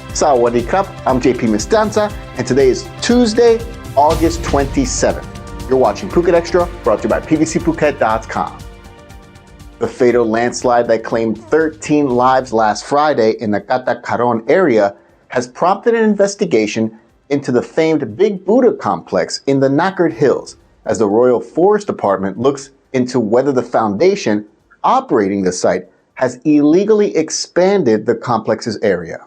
Sawadee krap, I'm JP Mestanza, and today is Tuesday, August 27th. You're watching Phuket Extra, brought to you by PVCPhuket.com. The fatal landslide that claimed 13 lives last Friday in the Kata Karon area has prompted an investigation into the famed Big Buddha complex in the Nakert Hills, as the Royal Forest Department looks into whether the foundation operating the site has illegally expanded the complex's area.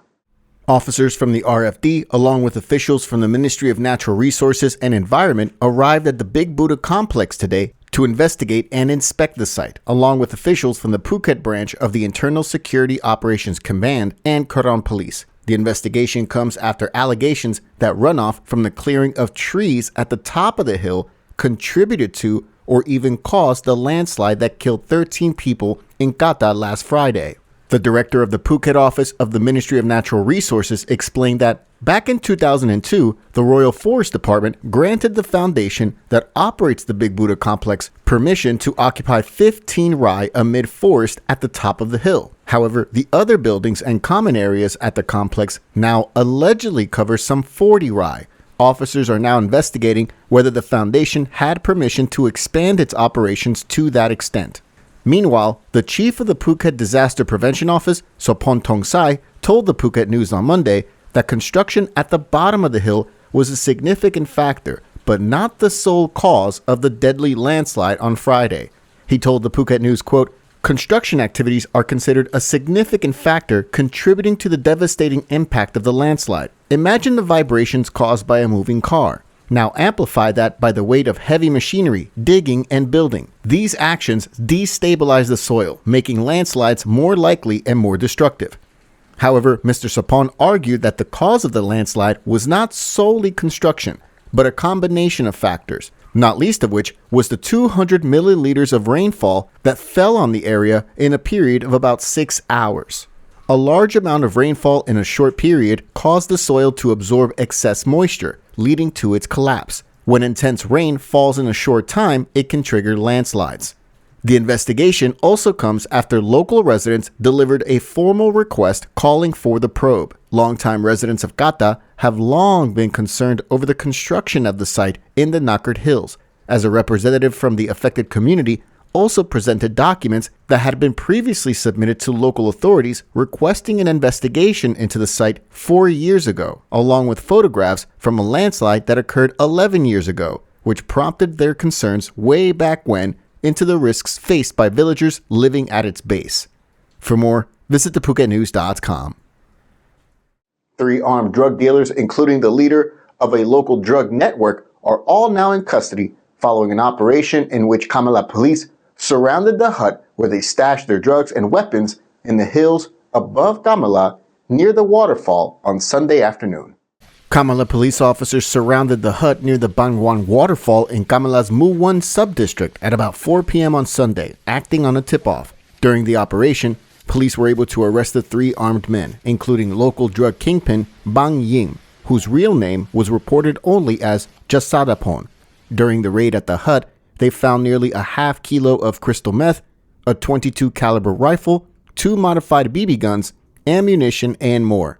Officers from the RFD, along with officials from the Ministry of Natural Resources and Environment, arrived at the Big Buddha complex today to investigate and inspect the site, along with officials from the Phuket branch of the Internal Security Operations Command and Karon Police. The investigation comes after allegations that runoff from the clearing of trees at the top of the hill contributed to or even caused the landslide that killed 13 people in Kata last Friday. The director of the Phuket office of the Ministry of Natural Resources explained that back in 2002, the Royal Forest Department granted the foundation that operates the Big Buddha complex permission to occupy 15 rai amid forest at the top of the hill. However, the other buildings and common areas at the complex now allegedly cover some 40 rai. Officers are now investigating whether the foundation had permission to expand its operations to that extent. Meanwhile, the chief of the Phuket Disaster Prevention Office, Sopon Tongsai, told the Phuket News on Monday that construction at the bottom of the hill was a significant factor, but not the sole cause of the deadly landslide on Friday. He told the Phuket News, quote, "Construction activities are considered a significant factor contributing to the devastating impact of the landslide. Imagine the vibrations caused by a moving car. Now amplify that by the weight of heavy machinery, digging, and building. These actions destabilize the soil, making landslides more likely and more destructive." However, Mr. Sapon argued that the cause of the landslide was not solely construction, but a combination of factors, not least of which was the 200 milliliters of rainfall that fell on the area in a period of about 6 hours. A large amount of rainfall in a short period caused the soil to absorb excess moisture, leading to its collapse. When intense rain falls in a short time, it can trigger landslides. The investigation also comes after local residents delivered a formal request calling for the probe. Longtime residents of Kata have long been concerned over the construction of the site in the Nakert Hills, as a representative from the affected community also presented documents that had been previously submitted to local authorities requesting an investigation into the site 4 years ago, along with photographs from a landslide that occurred 11 years ago, which prompted their concerns way back when into the risks faced by villagers living at its base. For more, visit thephuketnews.com. 3 armed drug dealers, including the leader of a local drug network, are all now in custody following an operation in which Kamala police surrounded the hut where they stashed their drugs and weapons in the hills above Kamala near the waterfall on Sunday afternoon. Kamala police officers surrounded the hut near the Bangwan waterfall in Kamala's Mu1 sub-district at about 4 p.m. on Sunday, acting on a tip-off. During the operation, police were able to arrest the 3 armed men, including local drug kingpin Bang Ying, whose real name was reported only as Jasadapon. During the raid at the hut, they found nearly a half kilo of crystal meth, a .22 caliber rifle, 2 modified BB guns, ammunition, and more.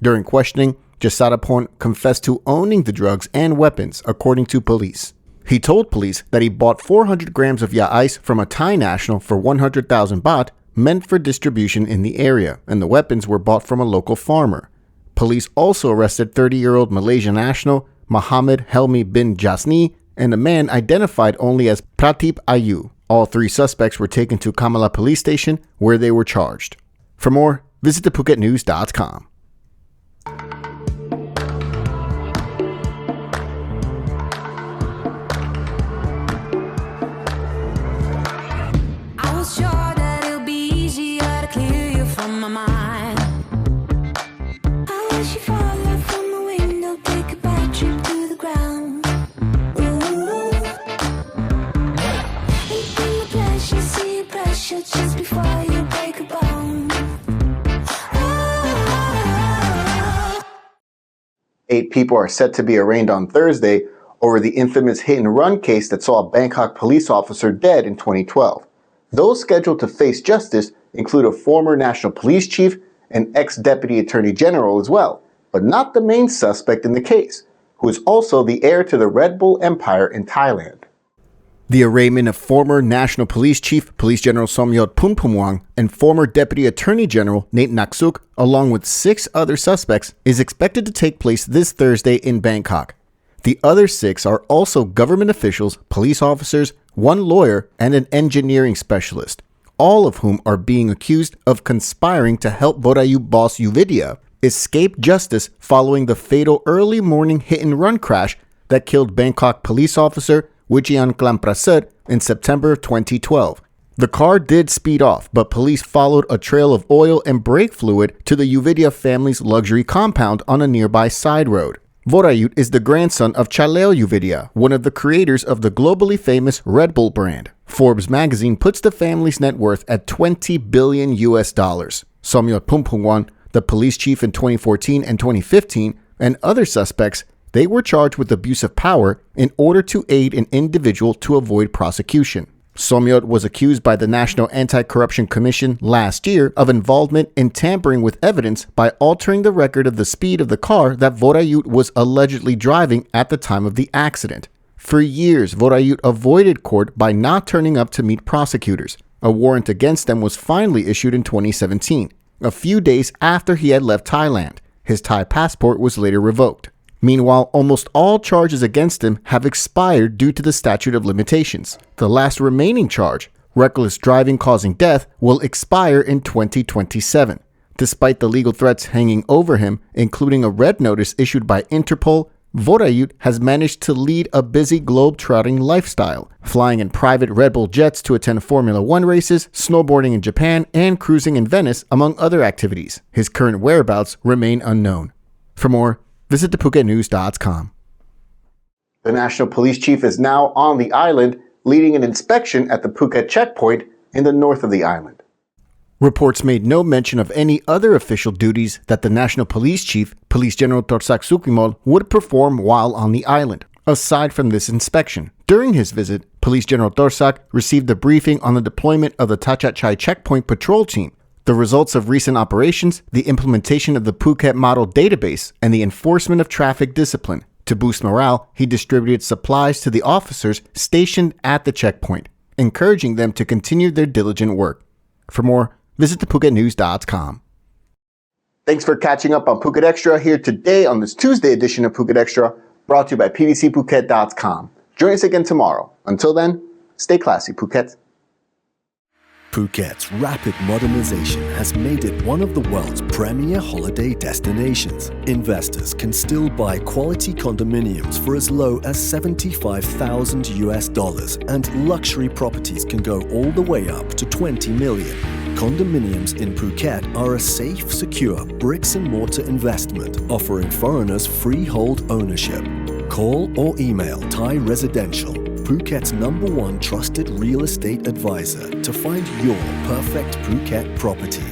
During questioning, Jasadapon confessed to owning the drugs and weapons, according to police. He told police that he bought 400 grams of ice from a Thai national for 100,000 baht, meant for distribution in the area, and the weapons were bought from a local farmer. Police also arrested 30-year-old Malaysian national Mohammed Helmi bin Jasni and a man identified only as Pratip Ayu. All 3 suspects were taken to Kamala police station where they were charged. For more, visit thephuketnews.com. I was sure that it'll be easier to clear you from my mind. I wish you fall out from the window, take a bad trip to the ground. Just before you break a bone. 8 people are set to be arraigned on Thursday over the infamous hit-and-run case that saw a Bangkok police officer dead in 2012. Those scheduled to face justice include a former national police chief an ex-deputy attorney general as well, but not the main suspect in the case, who is also the heir to the Red Bull empire in Thailand. The arraignment of former National Police Chief Police General Somyot Punpumwang and former Deputy Attorney General Nate Naksuk, along with 6 other suspects, is expected to take place this Thursday in Bangkok. The other 6 are also government officials, police officers, 1 lawyer, and an engineering specialist, all of whom are being accused of conspiring to help Vodayut boss Yuvidya escape justice following the fatal early morning hit-and-run crash that killed Bangkok police officer Wijian Klamprasert in September 2012. The car did speed off, but police followed a trail of oil and brake fluid to the Yuvidya family's luxury compound on a nearby side road. Vodayut is the grandson of Chaleo Yuvidya, one of the creators of the globally famous Red Bull brand. Forbes magazine puts the family's net worth at $20 billion. Somyot Punpumwang, the police chief in 2014 and 2015, and other suspects, they were charged with abuse of power in order to aid an individual to avoid prosecution. Somyot was accused by the National Anti-Corruption Commission last year of involvement in tampering with evidence by altering the record of the speed of the car that Vodayut was allegedly driving at the time of the accident. For years, Vodayut avoided court by not turning up to meet prosecutors. A warrant against them was finally issued in 2017, a few days after he had left Thailand. His Thai passport was later revoked. Meanwhile, almost all charges against him have expired due to the statute of limitations. The last remaining charge, reckless driving causing death, will expire in 2027. Despite the legal threats hanging over him, including a red notice issued by Interpol, Vodayut has managed to lead a busy globe-trotting lifestyle, flying in private Red Bull jets to attend Formula 1 races, snowboarding in Japan, and cruising in Venice, among other activities. His current whereabouts remain unknown. For more, visit thephuketnews.com. The National Police Chief is now on the island, leading an inspection at the Phuket Check Point in the north of the island. Reports made no mention of any other official duties that the National Police Chief, Police General Torsak Sukimol, would perform while on the island, aside from this inspection. During his visit, Police General Torsak received a briefing on the deployment of the Tachachai Checkpoint Patrol Team, the results of recent operations, the implementation of the Phuket Model Database, and the enforcement of traffic discipline. To boost morale, he distributed supplies to the officers stationed at the checkpoint, encouraging them to continue their diligent work. For more, visit thephuketnews.com. Thanks for catching up on Phuket Extra here today on this Tuesday edition of Phuket Extra, brought to you by pvcphuket.com. Join us again tomorrow. Until then, stay classy, Phuket. Phuket's rapid modernization has made it one of the world's premier holiday destinations. Investors can still buy quality condominiums for as low as $75,000, and luxury properties can go all the way up to $20 million. Condominiums in Phuket are a safe, secure bricks-and-mortar investment, offering foreigners freehold ownership. Call or email Thai Residential, Phuket's #1 trusted real estate advisor, to find your perfect Phuket property.